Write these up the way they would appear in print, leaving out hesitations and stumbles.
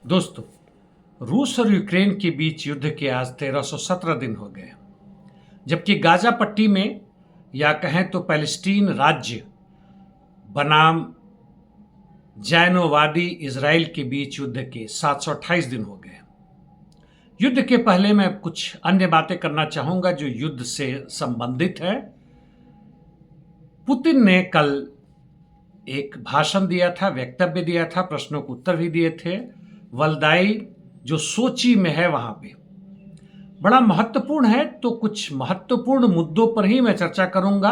दोस्तों, रूस और यूक्रेन के बीच युद्ध के आज 1317 दिन हो गए, जबकि गाजा पट्टी में या कहें तो पैलेस्टीन राज्य बनाम जैनोवादी इजराइल के बीच युद्ध के 728 दिन हो गए। युद्ध के पहले मैं कुछ अन्य बातें करना चाहूंगा जो युद्ध से संबंधित है। पुतिन ने कल एक भाषण दिया था, वक्तव्य दिया था, प्रश्नों के उत्तर भी दिए थे। वल्दाई जो सोची में है वहां पे बड़ा महत्वपूर्ण है, तो कुछ महत्वपूर्ण मुद्दों पर ही मैं चर्चा करूंगा।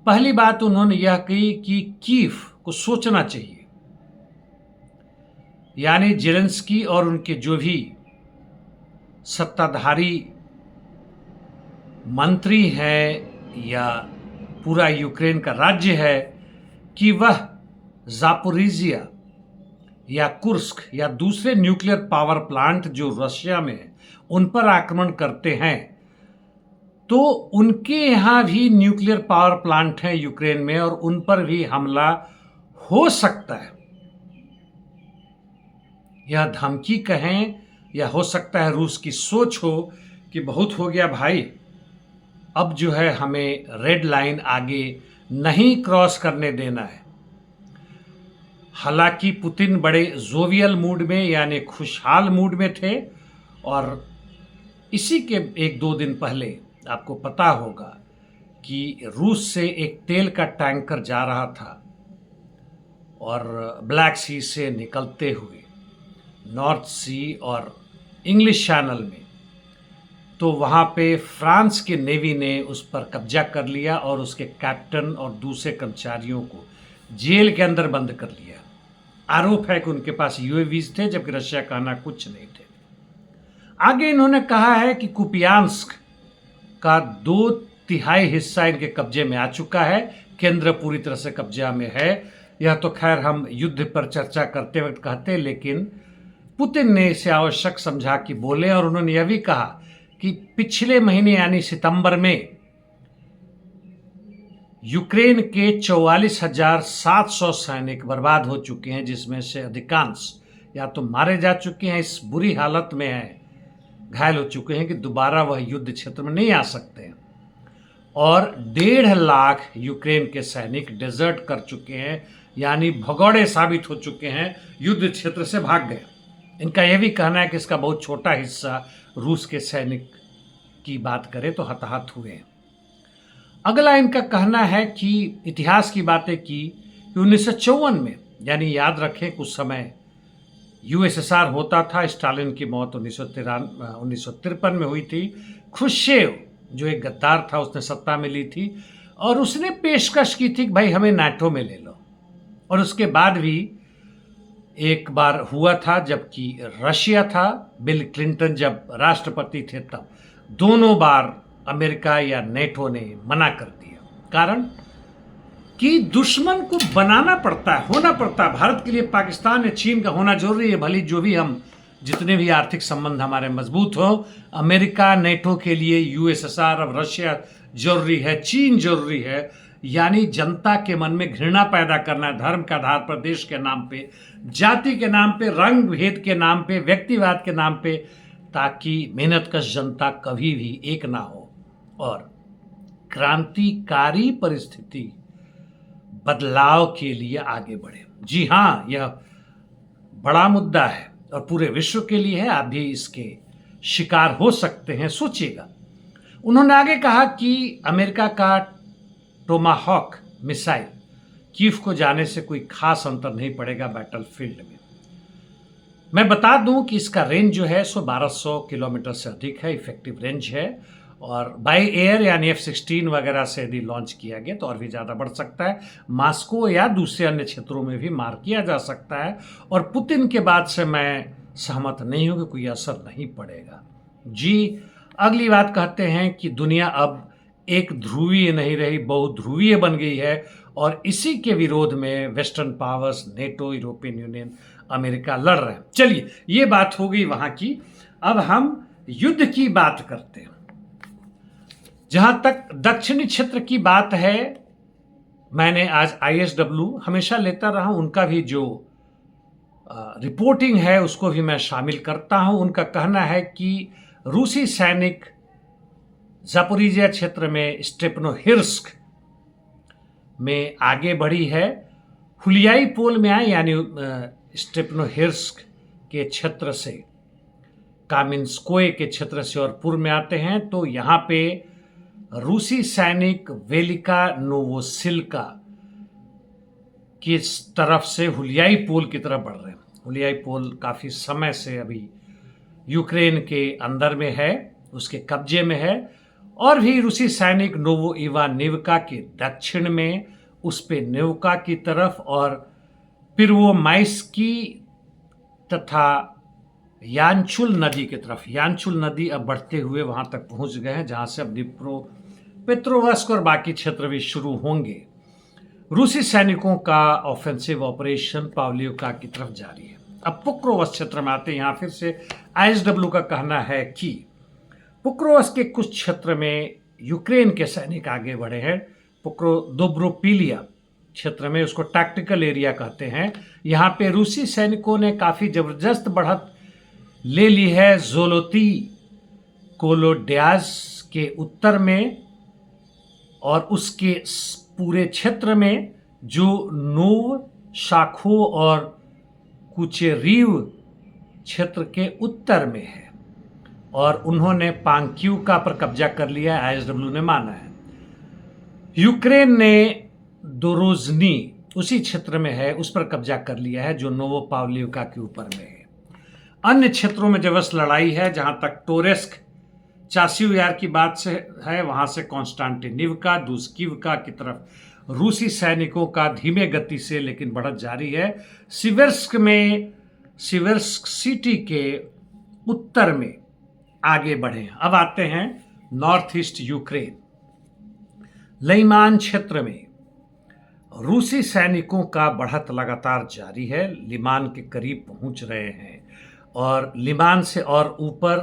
पहली बात उन्होंने यह कही कि कीव को सोचना चाहिए, यानी जेलेंस्की और उनके जो भी सत्ताधारी मंत्री हैं या पूरा यूक्रेन का राज्य है कि वह जापोरिजिया या कुर्स्क या दूसरे न्यूक्लियर पावर प्लांट जो रशिया में है उन पर आक्रमण करते हैं, तो उनके यहां भी न्यूक्लियर पावर प्लांट हैं यूक्रेन में और उन पर भी हमला हो सकता है। यह धमकी कहें या हो सकता है रूस की सोच हो कि बहुत हो गया भाई, अब जो है हमें रेड लाइन आगे नहीं क्रॉस करने देना है। हालांकि पुतिन बड़े जोवियल मूड में यानी खुशहाल मूड में थे और इसी के एक दो दिन पहले आपको पता होगा कि रूस से एक तेल का टैंकर जा रहा था और ब्लैक सी से निकलते हुए नॉर्थ सी और इंग्लिश चैनल में, तो वहाँ पे फ्रांस के नेवी ने उस पर कब्जा कर लिया और उसके कैप्टन और दूसरे कर्मचारियों को जेल के अंदर बंद कर लिया। आरोप है कि उनके पास यूएवीज थे, जबकि रशिया कहना कुछ नहीं थे। आगे इन्होंने कहा है कि कुपियांस्क का 2/3 हिस्सा इनके कब्जे में आ चुका है, केंद्र पूरी तरह से कब्जा में है। यह तो खैर हम युद्ध पर चर्चा करते वक्त कहते, लेकिन पुतिन ने इसे आवश्यक समझा कि बोले और उन्होंने यह भी कहा कि पिछले महीने यानी सितंबर में यूक्रेन के 44,700 सैनिक बर्बाद हो चुके हैं, जिसमें से अधिकांश या तो मारे जा चुके हैं, इस बुरी हालत में हैं, घायल हो चुके हैं कि दोबारा वह युद्ध क्षेत्र में नहीं आ सकते हैं। और 1.5 लाख यूक्रेन के सैनिक डिजर्ट कर चुके हैं, यानी भगौड़े साबित हो चुके हैं, युद्ध क्षेत्र से भाग गए। इनका यह भी कहना है कि इसका बहुत छोटा हिस्सा रूस के सैनिक की बात करें तो हताहत हुए हैं। अगला इनका कहना है कि इतिहास की बातें की कि 1954 में, यानी याद रखें कुछ समय यूएसएसआर होता था, स्टालिन की मौत 1953 में हुई थी। खुश्चेव जो एक गद्दार था उसने सत्ता में ली थी और उसने पेशकश की थी कि भाई हमें नाटो में ले लो। और उसके बाद भी एक बार हुआ था जबकि रशिया था, बिल क्लिंटन जब राष्ट्रपति थे तब दोनों बार अमेरिका या नेटो ने मना कर दिया। कारण कि दुश्मन को बनाना पड़ता है, होना पड़ता है। भारत के लिए पाकिस्तान या चीन का होना जरूरी है, भले जो भी हम जितने भी आर्थिक संबंध हमारे मजबूत हो। अमेरिका नेटो के लिए यूएसएसआर और रशिया जरूरी है, चीन जरूरी है। यानी जनता के मन में घृणा पैदा करना है, धर्म के आधार पर, देश के नाम पे, जाति के नाम पे, रंग भेद के नाम पे, व्यक्तिवाद के नाम पे, ताकि मेहनतकश जनता कभी भी एक ना हो और क्रांतिकारी परिस्थिति बदलाव के लिए आगे बढ़े। जी हाँ, यह बड़ा मुद्दा है और पूरे विश्व के लिए है। आप भी इसके शिकार हो सकते हैं, सोचिएगा। उन्होंने आगे कहा कि अमेरिका का टोमाहॉक मिसाइल कीव को जाने से कोई खास अंतर नहीं पड़ेगा बैटलफील्ड में। मैं बता दूं कि इसका रेंज जो है 1200 किलोमीटर से अधिक है, इफेक्टिव रेंज है। और बाय एयर यानी F-16 वगैरह से यदि लॉन्च किया गया तो और भी ज़्यादा बढ़ सकता है। मॉस्को या दूसरे अन्य क्षेत्रों में भी मार किया जा सकता है। और पुतिन के बाद से मैं सहमत नहीं हूं कि कोई असर नहीं पड़ेगा। जी, अगली बात कहते हैं कि दुनिया अब एक ध्रुवीय नहीं रही, बहुध्रुवीय बन गई है और इसी के विरोध में western powers, NATO, European union, America लड़ रहे हैं। चलिए, ये बात हो गई वहां की। अब हम युद्ध की बात करते हैं। जहां तक दक्षिणी क्षेत्र की बात है, मैंने आज ISW हमेशा लेता रहा, उनका भी जो रिपोर्टिंग है उसको भी मैं शामिल करता हूं। उनका कहना है कि रूसी सैनिक ज़ापोरिजिया क्षेत्र में स्टेपनोहिर्स्क में आगे बढ़ी है, हुलियाई पोल में आए, यानी स्टेपनोहिर्स्क के क्षेत्र से, कामिंस्कोए के क्षेत्र से और पूर्व में आते हैं। तो यहाँ पे रूसी सैनिक वेलिका नोवोसिल्का की तरफ से हुलियाई पोल की तरफ बढ़ रहे हैं। हुलियाई पोल काफ़ी समय से अभी यूक्रेन के अंदर में है, उसके कब्जे में है। और भी रूसी सैनिक नोवो इवानिवका के दक्षिण में, उस पे नेवका की तरफ और पिर्वोमाइस्की तथा यानचुल नदी की तरफ। यानचुल नदी अब बढ़ते हुए वहां तक पहुंच गए हैं, जहां से अब डिप्रो पेट्रोवस्क और बाकी क्षेत्र भी शुरू होंगे। रूसी सैनिकों का ऑफेंसिव ऑपरेशन पावलियोका की तरफ जारी है। अब पुक्रोवस्क क्षेत्र में आते हैं। यहाँ फिर से आईएसडब्ल्यू का कहना है कि पुक्रोवस्क के कुछ क्षेत्र में यूक्रेन के सैनिक आगे बढ़े हैं। दोब्रोपिलिया क्षेत्र में, उसको टैक्टिकल एरिया कहते हैं, यहाँ पे रूसी सैनिकों ने काफ़ी ज़बरदस्त बढ़त ले ली है। जोलोती कोलोड्याज के उत्तर में और उसके पूरे क्षेत्र में, जो नोव शाखो और कुचेरीव क्षेत्र के उत्तर में है, और उन्होंने पांक्यूका पर कब्जा कर लिया है, आईएसडब्ल्यू ने माना है। यूक्रेन ने दोरोजनी उसी क्षेत्र में है, उस पर कब्जा कर लिया है, जो नोवोपावलिवका के ऊपर में है। अन्य क्षेत्रों में जबरदस्त लड़ाई है। जहां तक टोरेस्क चासिव यार की बात से है, वहां से कॉन्स्टांटिनिवका दूस्किवका की तरफ रूसी सैनिकों का धीमे गति से लेकिन बढ़त जारी है। सिवर्स्क में, सिवर्स्क सिटी के उत्तर में आगे बढ़े। अब आते हैं नॉर्थ ईस्ट यूक्रेन। लिमान क्षेत्र में रूसी सैनिकों का बढ़त लगातार जारी है, लिमान के करीब पहुंच रहे हैं, और लिमान से और ऊपर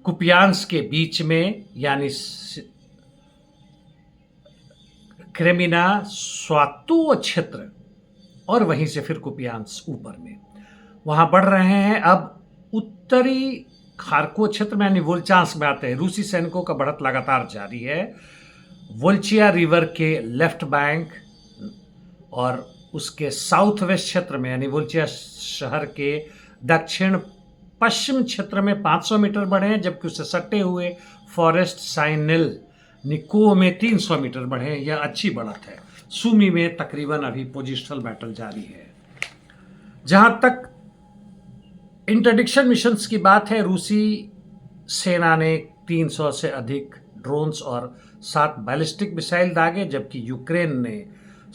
कुपियांस्क के बीच में, यानी क्रेमिना स्वातु क्षेत्र, और वहीं से फिर कुपियांस्क ऊपर में, वहां बढ़ रहे हैं। अब उत्तरी खार्को क्षेत्र में यानी वोल्चांस्क में आते हैं। रूसी सैनिकों का बढ़त लगातार जारी है। वोल्चिया रिवर के लेफ्ट बैंक और उसके साउथ वेस्ट क्षेत्र में, यानी वोल्चिया शहर के दक्षिण पश्चिम क्षेत्र में 500 मीटर बढ़े हैं, जबकि उससे सटे हुए फॉरेस्ट साइनिल निको में 300 मीटर बढ़े हैं। यह अच्छी बढ़त है। सुमी में तकरीबन अभी पोजिशनल बैटल जारी है। जहां तक इंटरडिक्शन मिशंस की बात है, रूसी सेना ने 300 से अधिक ड्रोन्स और 7 बैलिस्टिक मिसाइल दागे, जबकि यूक्रेन ने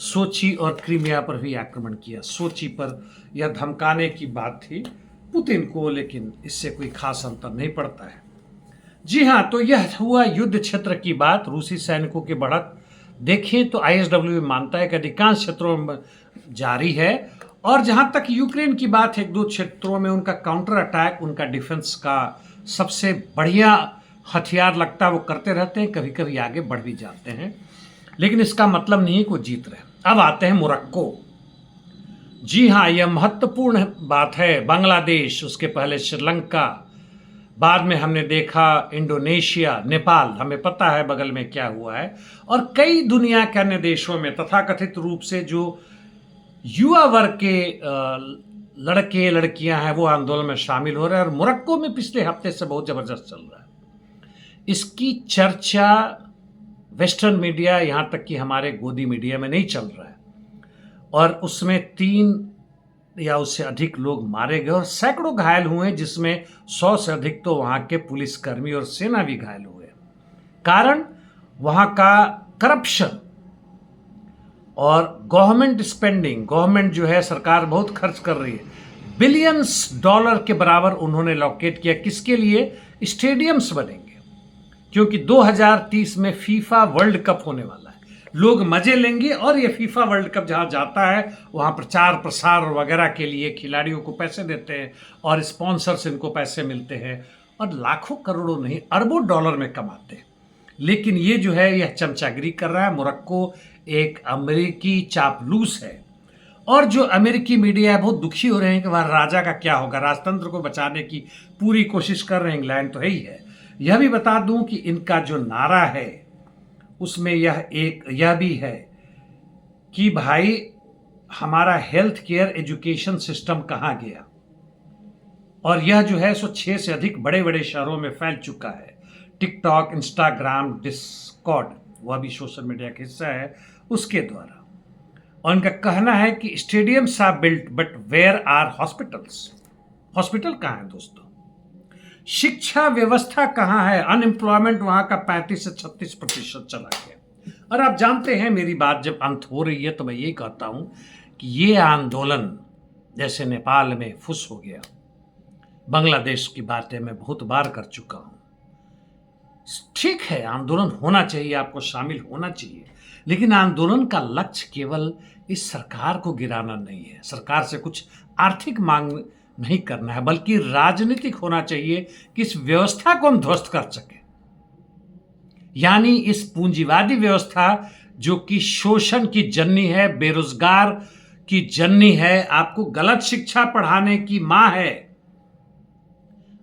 सोची और क्रीमिया पर भी आक्रमण किया। सोची पर यह धमकाने की बात थी पुतिन को, लेकिन इससे कोई खास अंतर नहीं पड़ता है। जी हाँ, तो यह हुआ युद्ध क्षेत्र की बात। रूसी सैनिकों की बढ़त देखें तो आईएसडब्ल्यू मानता है कि अधिकांश क्षेत्रों में जारी है, और जहां तक यूक्रेन की बात है, 1-2 क्षेत्रों में उनका काउंटर अटैक, उनका डिफेंस का सबसे बढ़िया हथियार लगता है, वो करते रहते हैं, कभी कभी आगे बढ़ भी जाते हैं, लेकिन इसका मतलब नहीं है कि वो जीत रहे। अब आते हैं मोरक्को। जी हाँ, यह महत्वपूर्ण बात है। बांग्लादेश, उसके पहले श्रीलंका, बाद में हमने देखा इंडोनेशिया, नेपाल, हमें पता है बगल में क्या हुआ है, और कई दुनिया के अन्य देशों में तथाकथित रूप से जो युवा वर्ग के लड़के लड़कियां हैं वो आंदोलन में शामिल हो रहे हैं, और मोरक्को में पिछले हफ्ते से बहुत जबरदस्त चल रहा है। इसकी चर्चा वेस्टर्न मीडिया, यहाँ तक कि हमारे गोदी मीडिया में नहीं चल रहा है, और उसमें 3 या उससे अधिक लोग मारे गए और सैकड़ों घायल हुए, जिसमें 100 से अधिक तो वहाँ के पुलिसकर्मी और सेना भी घायल हुए। कारण वहाँ का करप्शन और गवर्नमेंट स्पेंडिंग। गवर्नमेंट जो है, सरकार बहुत खर्च कर रही है, बिलियंस डॉलर के बराबर उन्होंने लोकेट किया। किसके लिए? स्टेडियम्स बनेंगे, क्योंकि 2030 में फीफा वर्ल्ड कप होने वाला है। लोग मजे लेंगे, और ये फीफा वर्ल्ड कप जहाँ जाता है वहाँ प्रचार प्रसार वगैरह के लिए खिलाड़ियों को पैसे देते हैं, और स्पॉन्सर्स इनको पैसे मिलते हैं, और लाखों करोड़ों नहीं अरबों डॉलर में कमाते हैं। लेकिन ये जो है, यह चमचागिरी कर रहा है। मोरक्को एक अमेरिकी चापलूस है, और जो अमेरिकी मीडिया है बहुत दुखी हो रहे हैं कि वह राजा का क्या होगा, राजतंत्र को बचाने की पूरी कोशिश कर रहे हैं। इंग्लैंड तो है ही है। यह भी बता दूं कि इनका जो नारा है उसमें यह भी है कि भाई हमारा हेल्थ केयर एजुकेशन सिस्टम कहाँ गया। और यह जो है सो 6 से अधिक बड़े बड़े शहरों में फैल चुका है। टिकटॉक, इंस्टाग्राम, डिस्कॉर्ड, वह भी सोशल मीडिया का हिस्सा है, उसके द्वारा। और इनका कहना है कि stadiums are built but where are hospitals. Hospital कहाँ है दोस्तों? शिक्षा व्यवस्था कहाँ है? अनएम्प्लॉयमेंट वहां का 35 से 36% चला गया। और आप जानते हैं, मेरी बात जब अंत हो रही है तो मैं यही कहता हूं कि ये आंदोलन जैसे नेपाल में फुस हो गया, बांग्लादेश की बातें मैं बहुत बार कर चुका हूं। ठीक है, आंदोलन होना चाहिए, आपको शामिल होना चाहिए, लेकिन आंदोलन का लक्ष्य केवल इस सरकार को गिराना नहीं है, सरकार से कुछ आर्थिक मांग नहीं करना है, बल्कि राजनीतिक होना चाहिए कि इस व्यवस्था को हम ध्वस्त कर सकें। यानी इस पूंजीवादी व्यवस्था जो कि शोषण की जननी है, बेरोजगार की जननी है, आपको गलत शिक्षा पढ़ाने की मां है,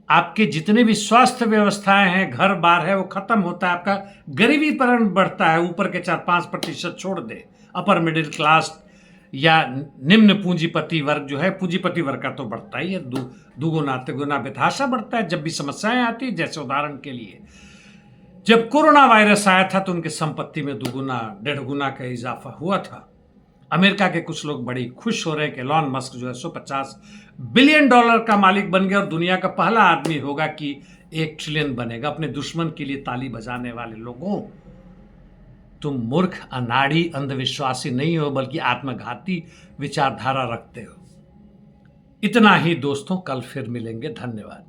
आपके जितने भी स्वास्थ्य व्यवस्थाएं हैं, घर बार है, वो खत्म होता है, आपका गरीबीकरण बढ़ता है, ऊपर के 4-5% छोड़ दे, अपर मिडिल क्लास या निम्न पूंजीपति वर्ग जो है, पूंजीपति वर्ग का तो बढ़ता ही है, दुगुना तिगुना बेतहाशा बढ़ता है जब भी समस्याएं आती है। जैसे उदाहरण के लिए जब कोरोना वायरस आया था तो उनकी संपत्ति में 2-1.5 गुना का इजाफा हुआ था। अमेरिका के कुछ लोग बड़ी खुश हो रहे हैं कि एलॉन मस्क जो है $150 बिलियन का मालिक बन गया और दुनिया का पहला आदमी होगा कि 1 ट्रिलियन बनेगा। अपने दुश्मन के लिए ताली बजाने वाले लोगों, तुम मूर्ख, अनाड़ी, अंधविश्वासी नहीं हो, बल्कि आत्मघाती विचारधारा रखते हो। इतना ही दोस्तों, कल फिर मिलेंगे। धन्यवाद।